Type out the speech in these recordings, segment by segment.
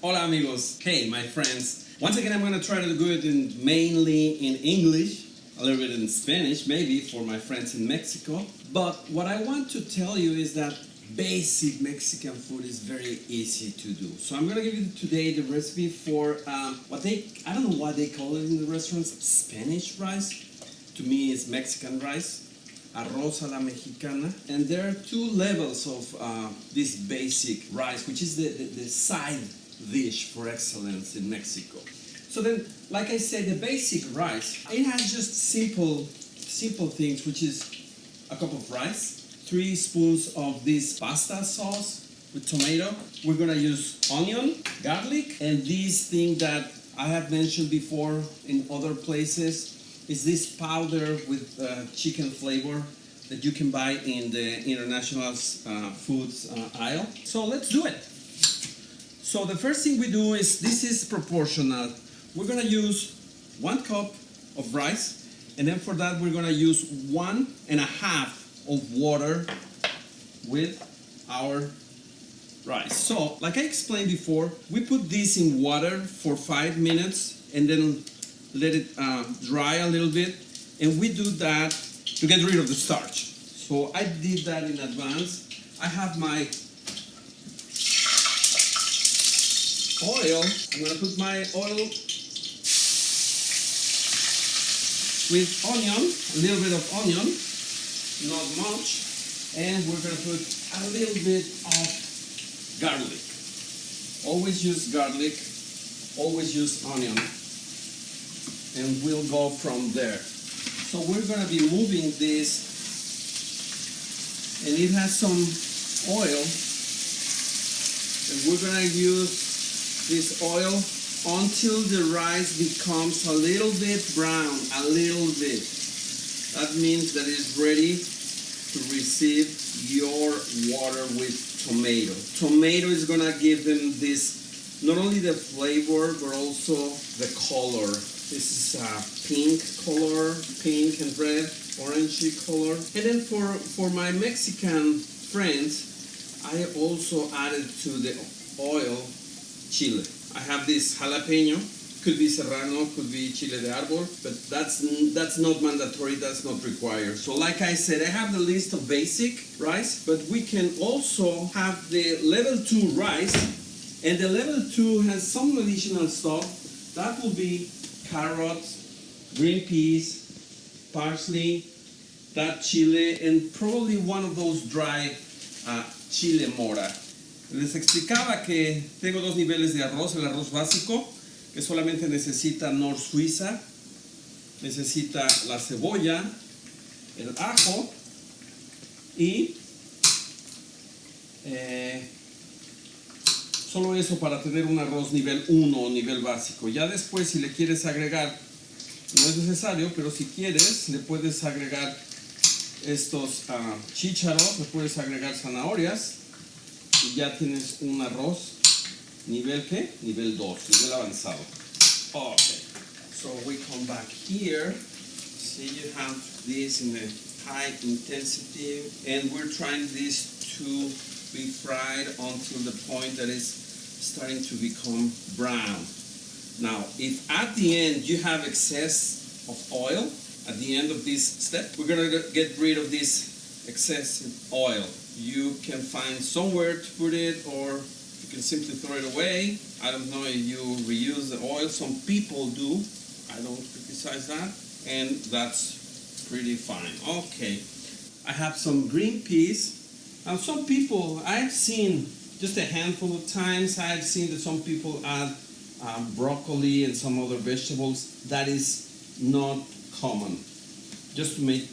Hola amigos. Hey my friends. Once again I'm going to try to do it mainly in English, a little bit in Spanish maybe for my friends in Mexico. But what I want to tell you is that basic Mexican food is very easy to do. So I'm going to give you today the recipe for I don't know what they call it in the restaurants, Spanish rice. To me it's Mexican rice. Arroz a la mexicana, and there are two levels of this basic rice, which is the side dish for excellence in Mexico. So then, like I said, the basic rice, it has just simple things, which is a cup of rice, 3 spoons of this pasta sauce with tomato. We're gonna use onion, garlic, and this thing that I have mentioned before in other places is this powder with chicken flavor that you can buy in the international foods aisle. So let's do it. So the first thing we do is, this is proportional. We're gonna use 1 cup of rice, and then for that we're gonna use 1.5 of water with our rice. So like I explained before, we put this in water for 5 minutes and then let it dry a little bit, and we do that to get rid of the starch. So I did that in advance. I have my oil. I'm gonna put my oil with onion, a little bit of onion, not much, and we're gonna put a little bit of garlic. Always use garlic, always use onion, and we'll go from there. So we're gonna be moving this, and it has some oil, and we're gonna use this oil until the rice becomes a little bit brown, a little bit. That means that it's ready to receive your water with tomato. Tomato is gonna give them this, not only the flavor, but also the color. This is a pink color, pink and red, orangey color. And then for my Mexican friends, I also added to the oil chile. I have this jalapeno, could be serrano, could be chile de árbol, but that's not mandatory, that's not required. So like I said, I have the list of basic rice, but we can also have the level 2 rice, and the level 2 has some additional stuff. That will be carrots, green peas, parsley, that chile, and probably one of those dry chile mora. Les explicaba que tengo 2 niveles de arroz, el arroz básico, que solamente necesita nor suiza, necesita la cebolla, el ajo y solo eso para tener un arroz nivel 1 o nivel básico. Ya después, si le quieres agregar, no es necesario, pero si quieres, le puedes agregar estos chícharos, le puedes agregar zanahorias, y ya tienes un arroz nivel ¿qué? Nivel 2, nivel avanzado. Okay, so we come back here. See, you have this in a high intensity, and we're trying this to be fried until the point that it's starting to become brown. Now, if at the end you have excess of oil, at the end of this step, we're going to get rid of this excessive oil. You can find somewhere to put it, or you can simply throw it away. I don't know if you reuse the oil. Some people do. I don't criticize that, and that's pretty fine. Okay, I have some green peas. Now some people, I've seen just a handful of times, I've seen that some people add broccoli and some other vegetables. That is not common. Just to make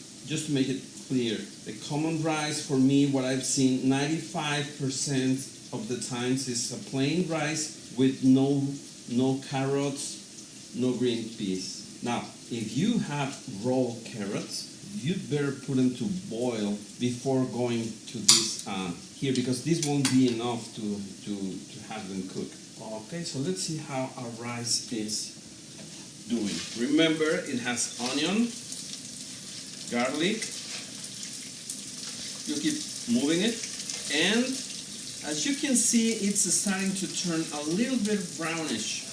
it clear, the common rice for me, what I've seen 95% of the times is a plain rice with no carrots, no green peas. Now, if you have raw carrots, you'd better put them to boil before going to this here, because this won't be enough to have them cook. Okay, so let's see how our rice is doing. Remember, it has onion, garlic. You keep moving it, and As you can see, it's starting to turn a little bit brownish.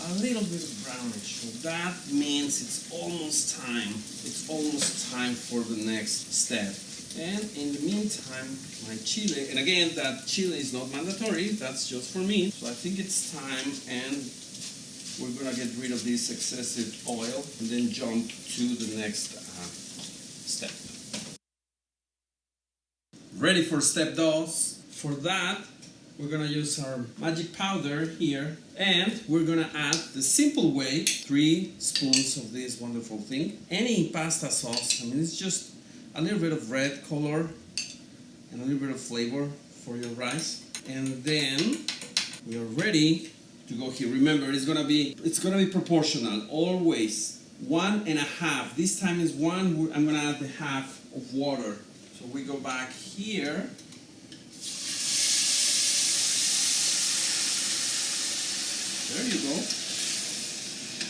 A little bit brownish. So that means it's almost time. It's almost time for the next step. And in the meantime, my chile, and again, that chile is not mandatory, that's just for me. So I think it's time, and we're gonna get rid of this excessive oil and then jump to the next step. Ready for step 2. For that, we're gonna use our magic powder here, and we're gonna add the simple way 3 spoons of this wonderful thing. Any pasta sauce, I mean, it's just a little bit of red color and a little bit of flavor for your rice. And then we are ready to go here. Remember, it's gonna be proportional always. 1.5. This time is 1. I'm gonna add the half of water. So we go back here. There you go.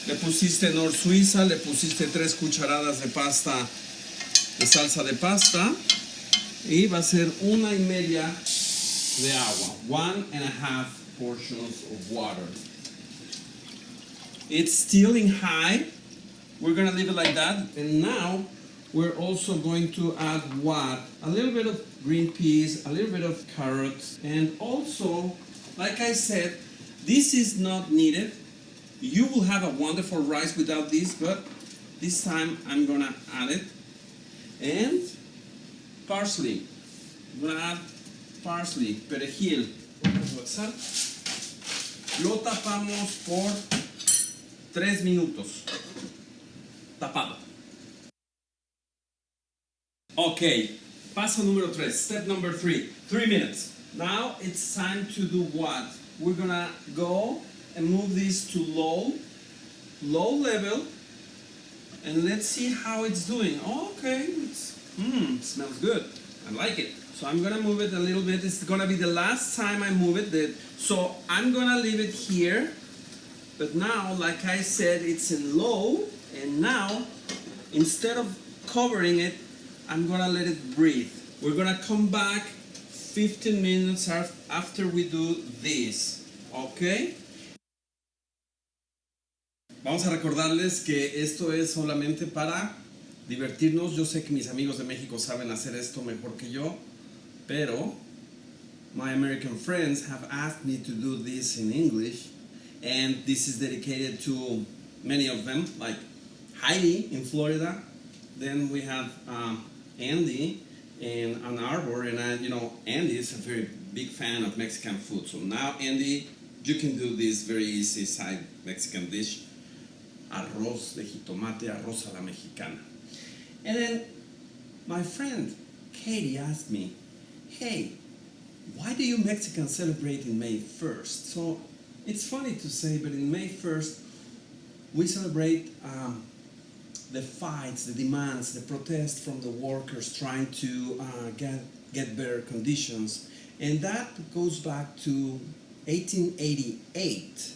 Le pusiste Nor Suiza, le pusiste 3 cucharadas de pasta, de salsa de pasta, y va a ser 1.5 de agua. 1.5 portions of water. It's still in high. We're gonna leave it like that. And now we're also going to add what? A little bit of green peas, a little bit of carrots, and also, like I said, this is not needed. You will have a wonderful rice without this, but this time I'm gonna add it. And parsley. I'm gonna add parsley, perejil. Lo tapamos por 3 minutos. Tapado. Okay, paso número 3, step number 3, 3 minutes. Now it's time to do what? We're gonna go and move this to low level, and let's see how it's doing. Okay, it smells good. I like it. So I'm gonna move it a little bit. It's gonna be the last time I move it. So I'm gonna leave it here. But now, like I said, it's in low, and now instead of covering it, I'm gonna let it breathe. We're gonna come back 15 minutes after we do this, ¿ok? Vamos a recordarles que esto es solamente para divertirnos. Yo sé que mis amigos de México saben hacer esto mejor que yo, pero my American friends have asked me to do this in English, and this is dedicated to many of them, like Heidi in Florida. Then we have Andy in Ann Arbor, and Andy is a very big fan of Mexican food. So now, Andy, you can do this very easy side Mexican dish, arroz de jitomate, arroz a la mexicana. And then my friend Katie asked me, hey, why do you Mexicans celebrate in May 1st? So it's funny to say, but in May 1st, we celebrate the fights, the demands, the protests from the workers trying to get better conditions. And that goes back to 1888.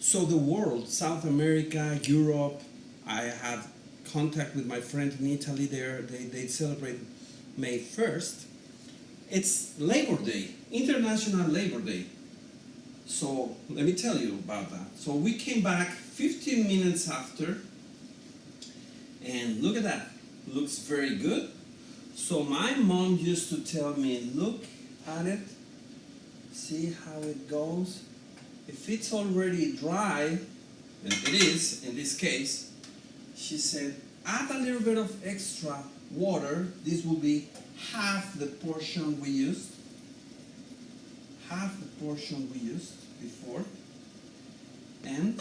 So the world, South America, Europe, I have contact with my friend in Italy there, they celebrate May 1st. It's Labor Day, International Labor Day. So let me tell you about that. So we came back 15 minutes after, and look at that, looks very good. So my mom used to tell me, look at it, see how it goes. If it's already dry, and it is in this case, she said, add a little bit of extra water. This will be half the portion we used. Half the portion we used before. And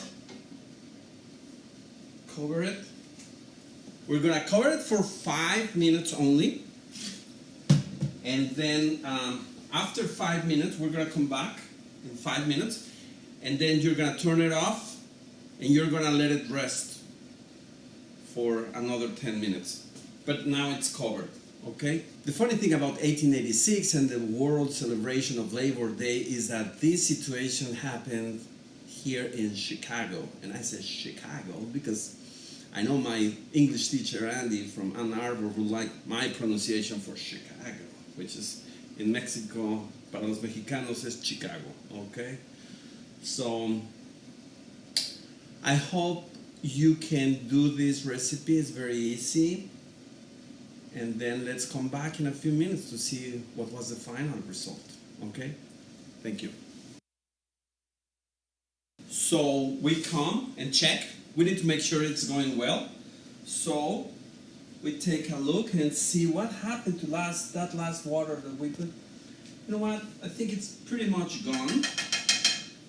cover it. We're gonna cover it for 5 minutes only. And then after 5 minutes, we're gonna come back in 5 minutes. And then you're gonna turn it off and you're gonna let it rest for another 10 minutes. But now it's covered, okay? The funny thing about 1886 and the world celebration of Labor Day is that this situation happened here in Chicago. And I said Chicago because I know my English teacher, Andy, from Ann Arbor, who liked my pronunciation for Chicago, which is, In Mexico, para los mexicanos es Chicago, okay? So, I hope you can do this recipe. It's very easy. And then let's come back in a few minutes to see what was the final result, okay? Thank you. So we come and check. We need to make sure it's going well. So we take a look and see what happened to that last water that we put. You know what? I think it's pretty much gone.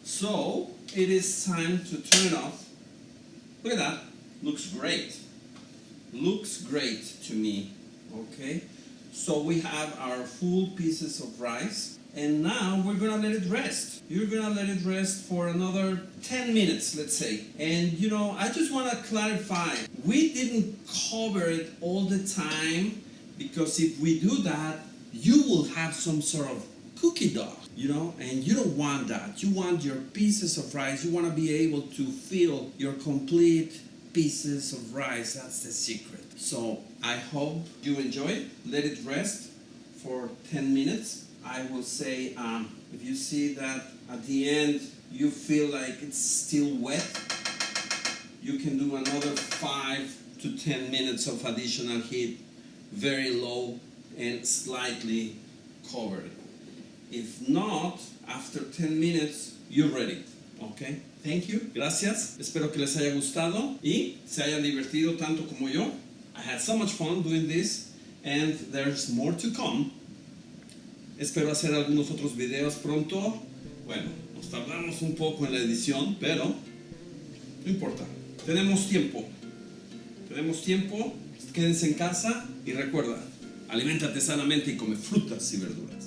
So it is time to turn it off. Look at that. Looks great. Looks great to me. Okay. So we have our full pieces of rice. And now we're gonna let it rest. You're gonna let it rest for another 10 minutes, let's say. And you know, I just wanna clarify, we didn't cover it all the time, because if we do that, you will have some sort of cookie dough, you know, and you don't want that. You want your pieces of rice, you wanna be able to feel your complete pieces of rice. That's the secret. So I hope you enjoy it. Let it rest for 10 minutes. I will say, if you see that at the end you feel like it's still wet, you can do another 5 to 10 minutes of additional heat, very low and slightly covered. If not, after 10 minutes, you're ready. Okay? Thank you. Gracias. Espero que les haya gustado y se hayan divertido tanto como yo. I had so much fun doing this, and there's more to come. Espero hacer algunos otros videos pronto. Bueno, nos tardamos un poco en la edición, pero no importa. Tenemos tiempo. Tenemos tiempo. Quédense en casa y recuerda, aliméntate sanamente y come frutas y verduras.